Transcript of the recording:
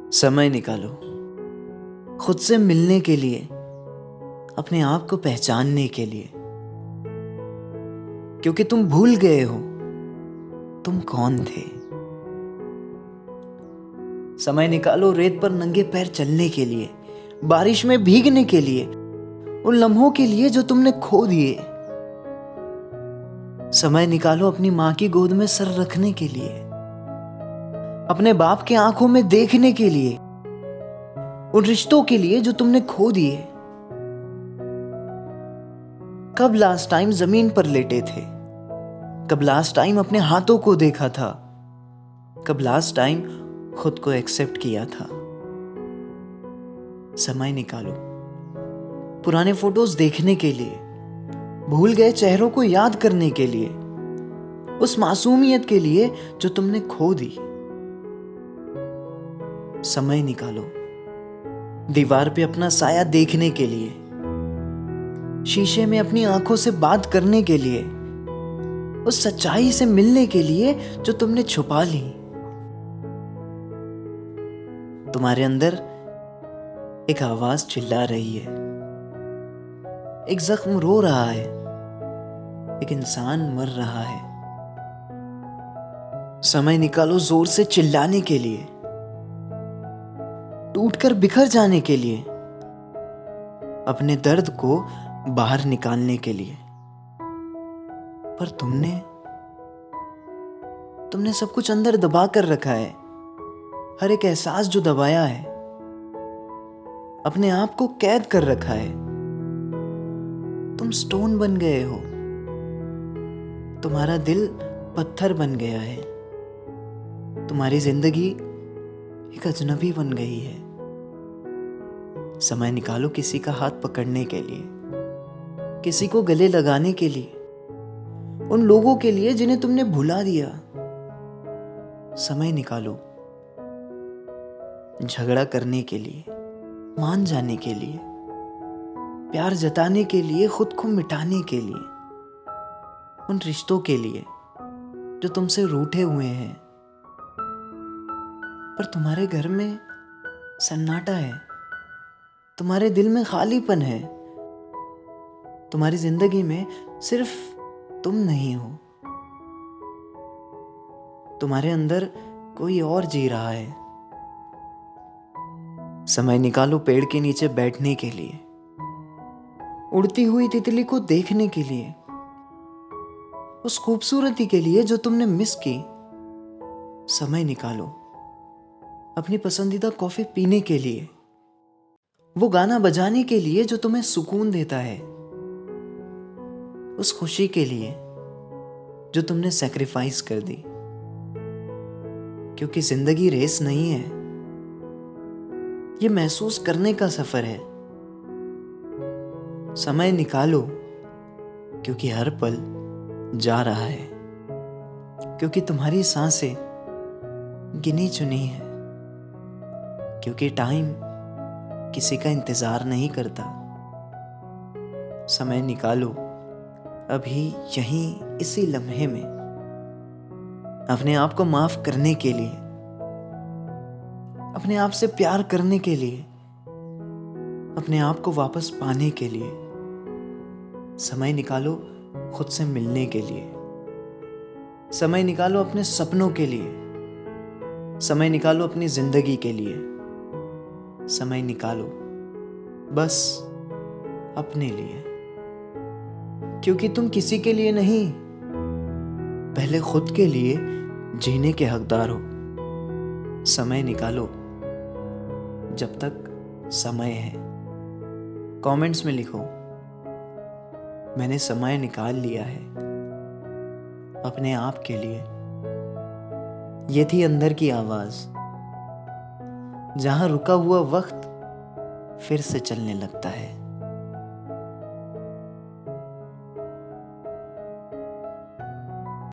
समय निकालो खुद से मिलने के लिए, अपने आप को पहचानने के लिए, क्योंकि तुम भूल गए हो तुम कौन थे। समय निकालो रेत पर नंगे पैर चलने के लिए, बारिश में भीगने के लिए, उन लम्हों के लिए जो तुमने खो दिए। समय निकालो अपनी मां की गोद में सर रखने के लिए, अपने बाप के आंखों में देखने के लिए, उन रिश्तों के लिए जो तुमने खो दिए। कब लास्ट टाइम जमीन पर लेटे थे? कब लास्ट टाइम अपने हाथों को देखा था? कब लास्ट टाइम खुद को एक्सेप्ट किया था? समय निकालो पुराने फोटोज देखने के लिए, भूल गए चेहरों को याद करने के लिए, उस मासूमियत के लिए जो तुमने खो दी। समय निकालो दीवार पे अपना साया देखने के लिए, शीशे में अपनी आंखों से बात करने के लिए, उस सच्चाई से मिलने के लिए जो तुमने छुपा ली। तुम्हारे अंदर एक आवाज चिल्ला रही है, एक जख्म रो रहा है, एक इंसान मर रहा है। समय निकालो जोर से चिल्लाने के लिए, टूटकर बिखर जाने के लिए, अपने दर्द को बाहर निकालने के लिए। पर तुमने सब कुछ अंदर दबा कर रखा है, हर एक एहसास जो दबाया है, अपने आप को कैद कर रखा है। तुम स्टोन बन गए हो, तुम्हारा दिल पत्थर बन गया है, तुम्हारी जिंदगी एक अजनबी बन गई है। समय निकालो किसी का हाथ पकड़ने के लिए, किसी को गले लगाने के लिए, उन लोगों के लिए जिन्हें तुमने भुला दिया। समय निकालो झगड़ा करने के लिए, मान जाने के लिए, प्यार जताने के लिए, खुद को मिटाने के लिए, उन रिश्तों के लिए जो तुमसे रूठे हुए हैं। पर तुम्हारे घर में सन्नाटा है, तुम्हारे दिल में खालीपन है, तुम्हारी जिंदगी में सिर्फ तुम नहीं हो, तुम्हारे अंदर कोई और जी रहा है। समय निकालो पेड़ के नीचे बैठने के लिए, उड़ती हुई तितली को देखने के लिए, उस खूबसूरती के लिए जो तुमने मिस की। समय निकालो अपनी पसंदीदा कॉफी पीने के लिए, वो गाना बजाने के लिए जो तुम्हें सुकून देता है, उस खुशी के लिए जो तुमने सैक्रिफाइस कर दी। क्योंकि जिंदगी रेस नहीं है, ये महसूस करने का सफर है। समय निकालो क्योंकि हर पल जा रहा है, क्योंकि तुम्हारी सांसें गिनी चुनी है, क्योंकि टाइम किसी का इंतजार नहीं करता। समय निकालो अभी यहीं इसी लम्हे में अपने आप को माफ करने के लिए, अपने आप से प्यार करने के लिए, अपने आप को वापस पाने के लिए। समय निकालो खुद से मिलने के लिए, समय निकालो अपने सपनों के लिए, समय निकालो अपनी जिंदगी के लिए, समय निकालो बस अपने लिए। क्योंकि तुम किसी के लिए नहीं, पहले खुद के लिए जीने के हकदार हो। समय निकालो जब तक समय है। कमेंट्स में लिखो, मैंने समय निकाल लिया है अपने आप के लिए। ये थी अंदर की आवाज, जहां रुका हुआ वक्त फिर से चलने लगता है।